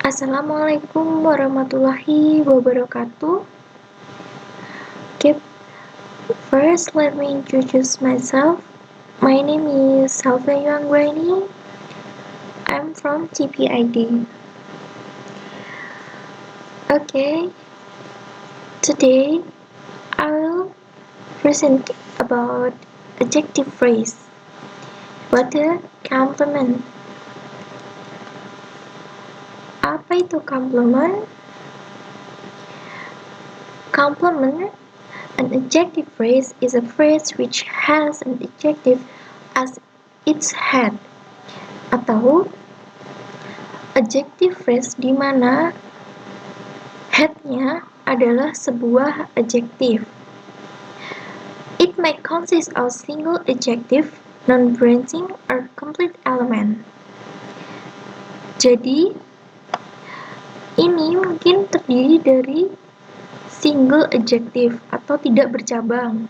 Assalamualaikum warahmatullahi wabarakatuh. Okay, first let me introduce myself. My name is Salva Yuangguani. I'm from TPID. Okay, today I will present about adjective phrase. What a compliment. Apa itu compliment? Compliment, an adjective phrase, is a phrase which has an adjective as its head, atau adjective phrase di mana head-nya adalah sebuah adjective. It may consist of single adjective, non-branching, or complete element. Jadi, ini mungkin terdiri dari single adjective atau tidak bercabang.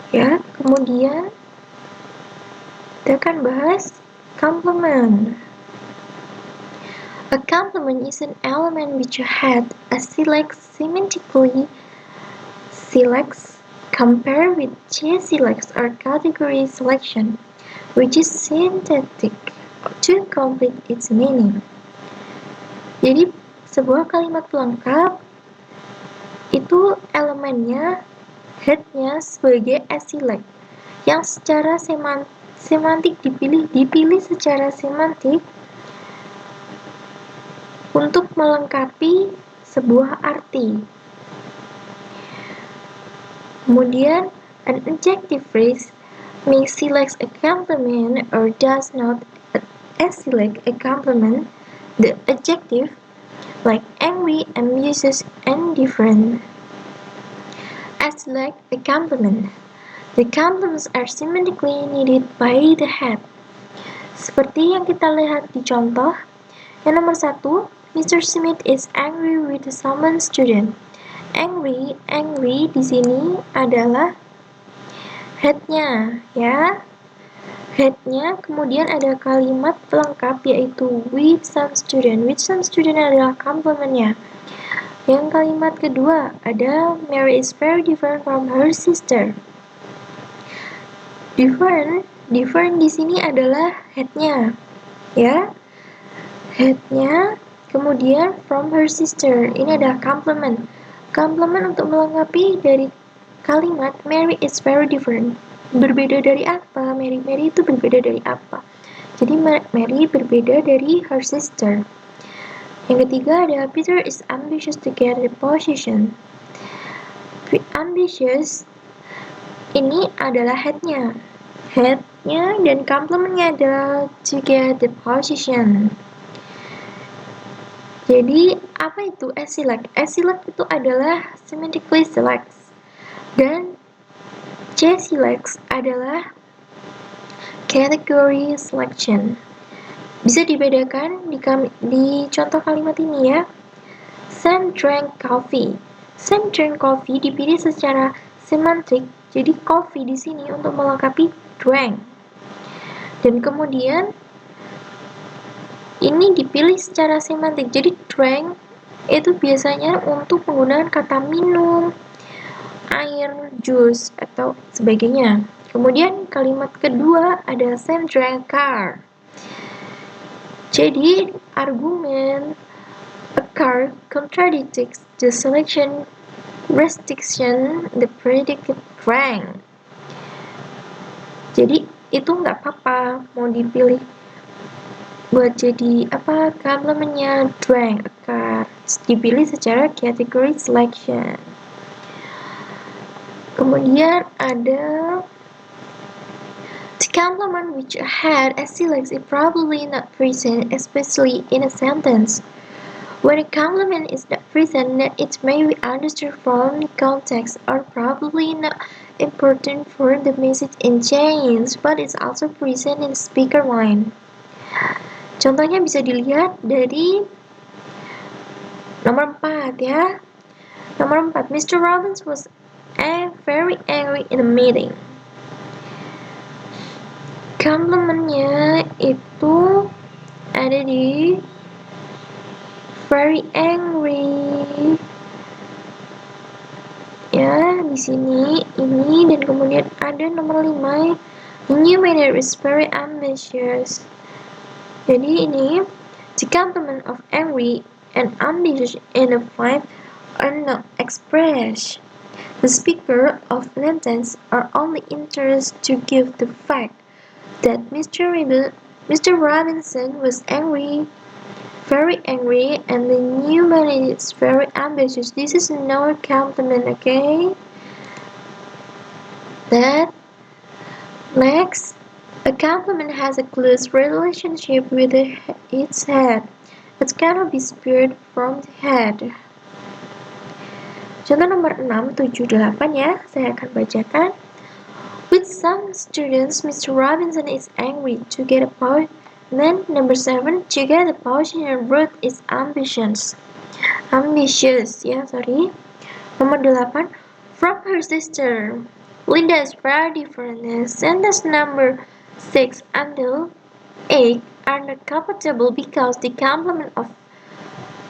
Ya, kemudian kita akan bahas complement. A complement is an element which had a select semantically selects compared with J-selects or category selection, which is synthetic to complete its meaning. Jadi, sebuah kalimat pelengkap itu elemennya, head-nya sebagai A-select yang secara semantik dipilih secara semantik untuk melengkapi sebuah arti. Kemudian, an adjective phrase may select a complement or does not select a complement. The adjective, like angry, ambitious, and different, select a complement. The complements are semantically needed by the head. Seperti yang kita lihat di contoh, yang nomor 1, Mr. Smith is angry with some student. Angry di sini adalah head-nya, ya. Head-nya, kemudian ada kalimat pelengkap yaitu with some student. With some student adalah complement-nya. Yang kalimat kedua ada Mary is very different from her sister. Different di sini adalah head-nya, ya. Head-nya, kemudian from her sister. Ini adalah complement. Complement untuk melengkapi dari kalimat Mary is very different. Berbeda dari apa? Mary itu berbeda dari apa? Jadi Mary berbeda dari her sister. Yang ketiga ada Peter is ambitious to get the position. Ambitious ini adalah head-nya. Head-nya dan complement-nya adalah to get the position. Jadi apa itu A-select? A-select itu adalah semantically selects. Dan J-selects adalah category selection. Bisa dibedakan di contoh kalimat ini, ya. Sam drank coffee. Sam drank coffee dipilih secara semantik. Jadi coffee di sini untuk melengkapi drank. Dan kemudian ini dipilih secara semantik. Jadi drank itu biasanya untuk menggunakan kata minum, air, jus, atau sebagainya. Kemudian kalimat kedua ada Sam drank car. Jadi argumen a car contradicts the selection restriction the predicted drank. Jadi itu nggak apa-apa mau dipilih buat jadi apa complementnya drank a car, dipilih secara category selection. Kemudian ada the complement which had a select is probably not present, especially in a sentence. When a complement is not present, it may be understood from context or probably not important for the message in change, but it's also present in speaker line. Contohnya bisa dilihat dari nomor 4, ya. Nomor 4, Mr. Robbins was very angry in a meeting. Complementnya itu ada di very angry. Ya, di sini ini dan kemudian ada nomor 5. The new manager is very ambitious. Jadi ini the complement of angry and ambitious in a 5 are not expressed. The speaker of sentence are only interested to give the fact that Mr. Robinson was angry, very angry, and the new manager is very ambitious. This is no compliment, okay? That next, a compliment has a close relationship with its head. It cannot be spared from the head. Contoh nomor 6, 7, 8 ya, saya akan bacakan. With some students, Mr. Robinson is angry to get a post. Then number 7, to get a position Ruth is ambitious. Ambitious, ya, sorry. Nomor 8, from her sister. Linda is very different. Sentence number 6 until 8 are not compatible because the complement of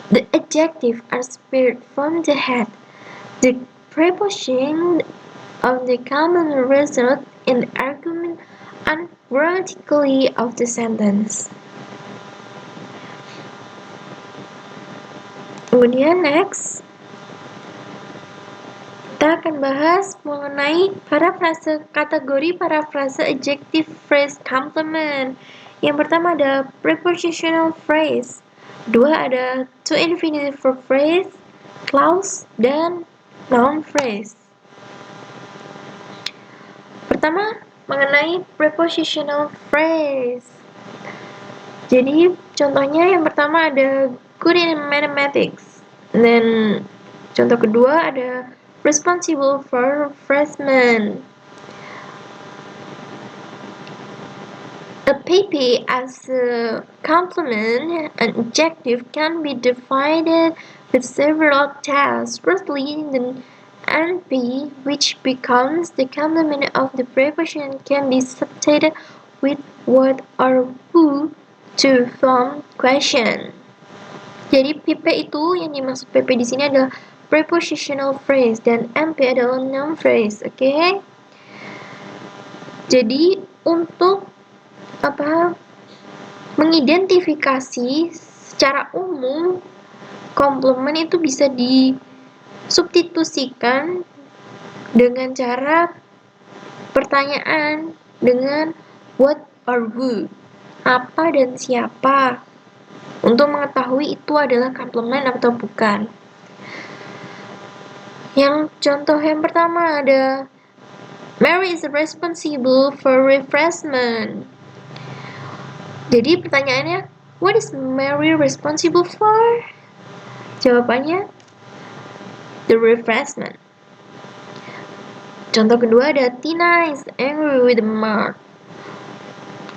the adjective are spared from the head. The preposition of the complement result in the argument ungrammatically of the sentence. Kemudian next, kita akan bahas mengenai kategori parafrase adjective phrase complement. Yang pertama ada prepositional phrase, kedua ada to infinitive verb phrase, clause, dan noun phrase. Pertama, mengenai prepositional phrase. Jadi contohnya yang pertama ada good in mathematics, dan contoh kedua ada responsible for refreshment. A PP as a complement, an adjective can be divided with several tasks. Firstly, the NP, which becomes the complement of the preposition, can be substituted with what or who to form question. Jadi PP itu yang dimaksud PP di sini adalah prepositional phrase dan MP adalah noun phrase, oke? Jadi untuk mengidentifikasi secara umum komplement itu bisa disubstitusikan dengan cara pertanyaan dengan what or who, apa dan siapa, untuk mengetahui itu adalah komplement atau bukan. Yang contoh yang pertama ada Mary is responsible for refreshment. Jadi pertanyaannya, what is Mary responsible for? Jawabannya, the refreshment. Contoh kedua ada Tina is angry with Mark.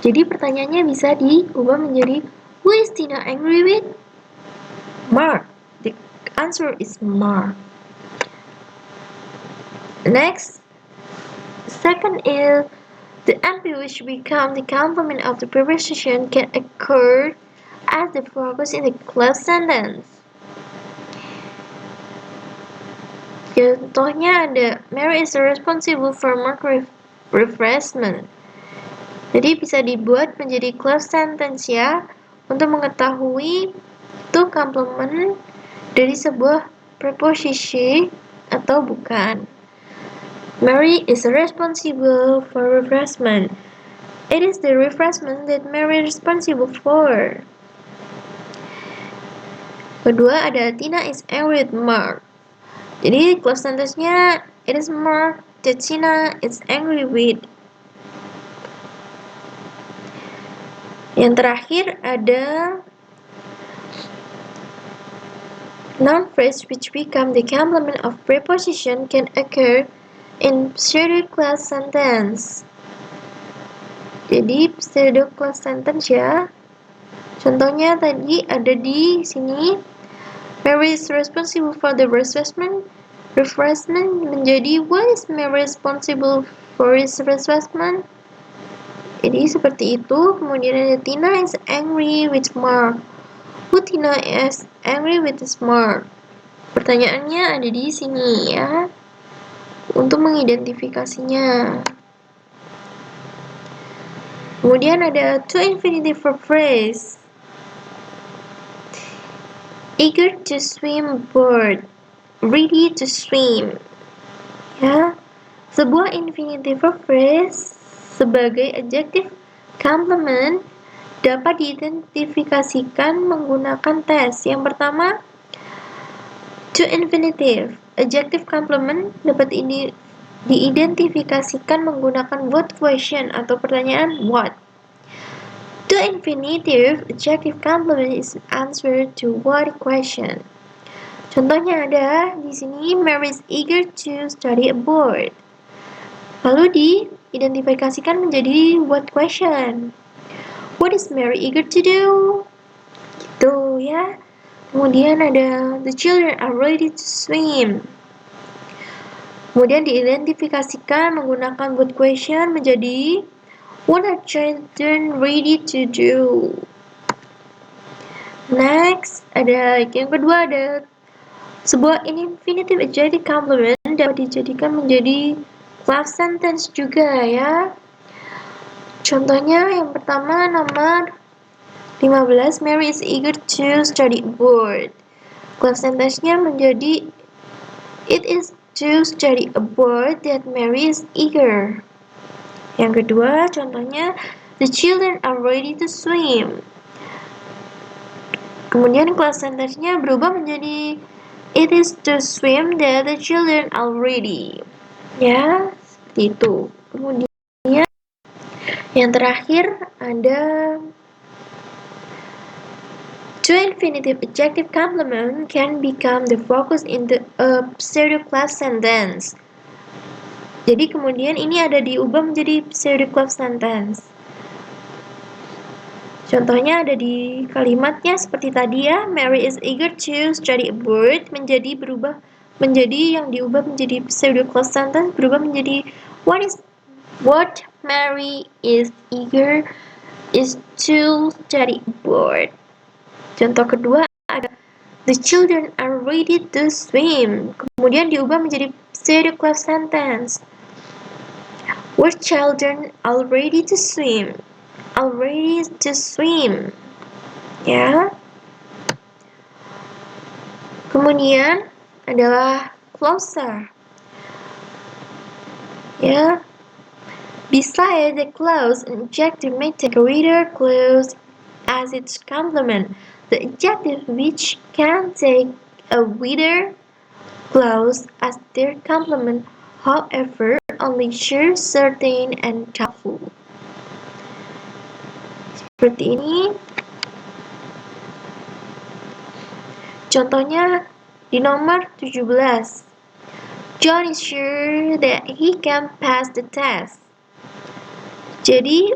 Jadi pertanyaannya bisa diubah menjadi, who is Tina angry with? Mark. The answer is Mark. Next, second is the NP which become the complement of the preposition can occur as the focus in the clause sentence. Contohnya ada Mary is responsible for Mark refreshment. Jadi bisa dibuat menjadi clause sentence ya, untuk mengetahui itu complement dari sebuah preposisi atau bukan. Mary is responsible for refreshment. It is the refreshment that Mary is responsible for. Kedua ada Tina is angry with Mark. Jadi clause sentence-nya, it is Mark that Tina is angry with. Yang terakhir ada noun phrase which become the complement of preposition can occur in pseudo-clause sentence. Jadi pseudo-clause sentence ya. Contohnya tadi ada di sini, Mary is responsible for the refreshment. Refreshment menjadi, why is Mary responsible for his refreshment? Jadi seperti itu. Kemudian ada Tina is angry with Mark. Who Tina is angry with the smart? Pertanyaannya ada di sini ya. Untuk mengidentifikasinya. Kemudian ada to infinitive verb phrase. Eager to swim bird, ready to swim. Ya, sebuah infinitive verb phrase sebagai adjective complement dapat diidentifikasikan menggunakan tes. Yang pertama, to infinitive adjective complement dapat diidentifikasikan menggunakan what question atau pertanyaan what. To infinitive adjective complement is answer to what question. Contohnya ada di sini, Mary is eager to study abroad. Lalu diidentifikasikan menjadi what question. What is Mary eager to do? Gitu ya. Kemudian ada the children are ready to swim. Kemudian diidentifikasikan menggunakan what question menjadi what are children ready to do? Next, ada yang kedua ada sebuah infinitive adjective complement dapat dijadikan menjadi class sentence juga ya. Contohnya yang pertama nomor 15, Mary is eager to study abroad. Class sentence-nya menjadi it is to study abroad that Mary is eager. Yang kedua, contohnya the children are ready to swim. Kemudian class sentence-nya berubah menjadi it is to swim that the children are ready. Ya, seperti itu. Kemudian yang terakhir ada to infinitive adjective complement can become the focus in a pseudo class sentence. Jadi kemudian ini ada diubah menjadi pseudo class sentence. Contohnya ada di kalimatnya seperti tadi ya, Mary is eager to study abroad menjadi yang diubah menjadi pseudo class sentence berubah menjadi what Mary is eager is to study abroad. Contoh kedua ada the children are ready to swim. Kemudian diubah menjadi pseudo class sentence. Were children all ready to swim? All ready to swim. Ya. Kemudian adalah closer. Ya. Beside the clause, an adjective may take a reader clause as its complement. The adjective which can take a reader clause as their complement, however, only sure, certain, and doubtful. Seperti ini. Contohnya di nomor 17. John is sure that he can pass the test. Jadi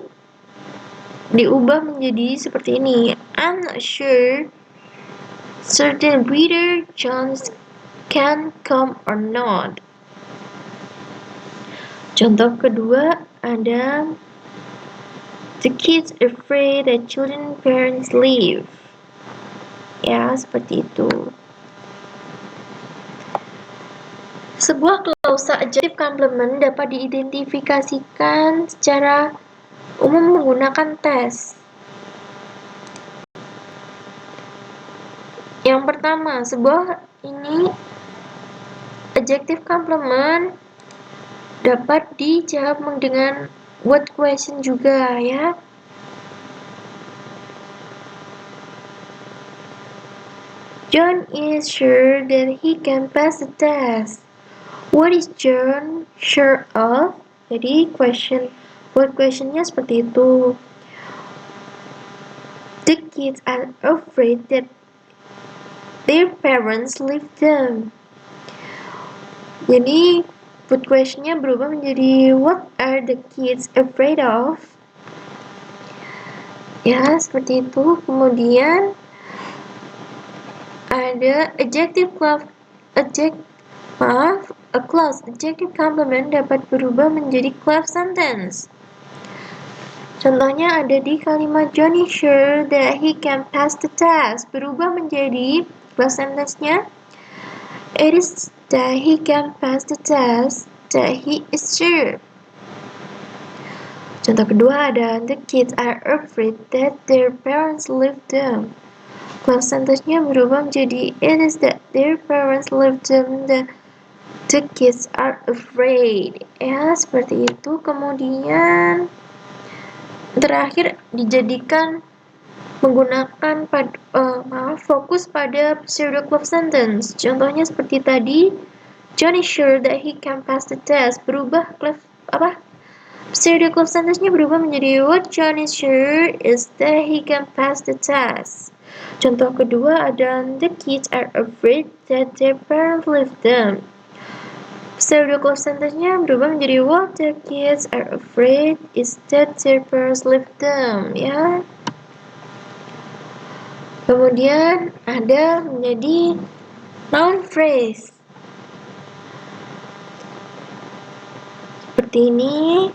diubah menjadi seperti ini. I'm not sure certain reader John can come or not. Contoh kedua ada the kids afraid that children parents leave. Ya, seperti itu. Sebuah klausa adjective complement dapat diidentifikasikan secara umum menggunakan tes. Yang pertama, sebuah adjective complement dapat dijawab dengan what question juga ya. John is sure that he can pass the test. What is John sure of? Jadi what questionnya seperti itu. The kids are afraid that their parents leave them. Jadi what questionnya berubah menjadi what are the kids afraid of? Ya, seperti itu. Kemudian ada a clause adjective complement dapat berubah menjadi clause sentence. Contohnya ada di kalimat Johnny sure that he can pass the test. Berubah menjadi past sentence-nya it is that he can pass the test that he is sure. Contoh kedua ada the kids are afraid that their parents leave them. Past sentence-nya berubah menjadi it is that their parents leave them that the kids are afraid. Ya, seperti itu. Kemudian terakhir dijadikan menggunakan fokus pada pseudo close sentence. Contohnya seperti tadi, John is sure that he can pass the test. Berubah pseudo close sentence-nya berubah menjadi what John is sure is that he can pass the test. Contoh kedua ada the kids are afraid that their parents leave them. Pseudo close sentence-nya berubah menjadi what the kids are afraid is that their parents leave them, ya. Kemudian ada menjadi noun phrase. Seperti ini.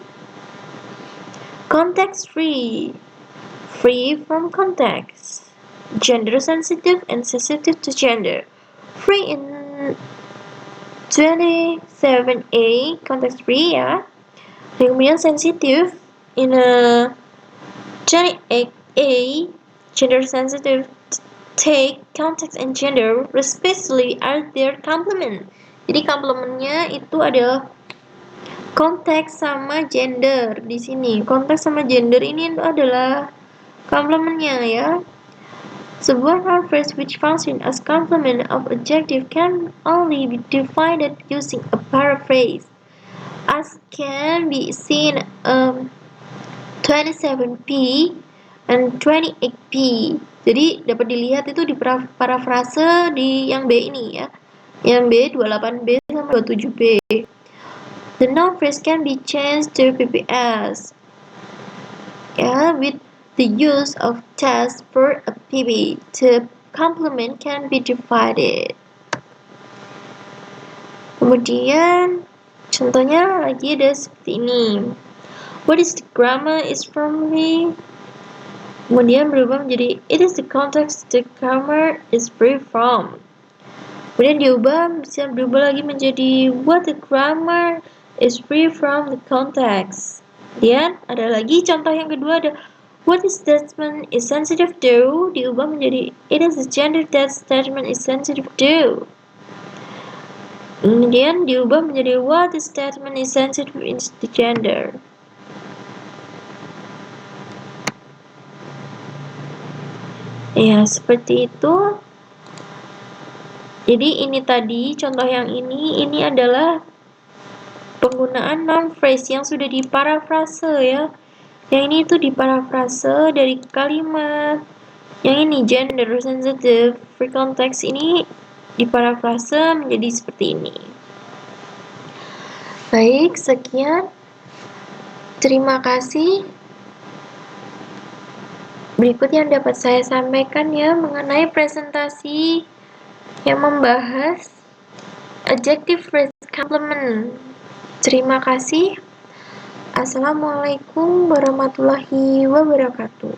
Context free. Free from context. Gender sensitive and sensitive to gender. Free in 27A, context free ya. Dan kemudian sensitive in 28A, gender sensitive. Take context and gender respectively are their complement. Jadi komplementnya itu adalah konteks sama gender di sini. Konteks sama gender ini adalah komplementnya ya. Sebuah noun phrase which function as complement of adjective can only be defined using a paraphrase, as can be seen 27P and 28P. Jadi dapat dilihat itu di parafrase di yang B ini ya. Yang B 28B sama 27B. The noun phrase can be changed to PPS. Yeah, with the use of test for a PP. The complement can be divided. Kemudian contohnya lagi ada seperti ini. What is the grammar is from me? Kemudian berubah menjadi it is the context the grammar is free from. Kemudian bisa berubah lagi menjadi what the grammar is free from the context. Kemudian ada lagi contoh yang kedua ada what is statement is sensitive to, diubah menjadi it is the gender that statement is sensitive to. Kemudian diubah menjadi what the statement is sensitive is the gender. Ya, seperti itu. Jadi ini tadi contoh yang ini adalah penggunaan noun phrase yang sudah diparafrase ya. Yang ini itu diparafrase dari kalimat. Yang ini gender sensitive free context ini diparafrase menjadi seperti ini. Baik, sekian. Terima kasih. Berikut yang dapat saya sampaikan ya mengenai presentasi yang membahas adjective phrase complement. Terima kasih. Assalamualaikum warahmatullahi wabarakatuh.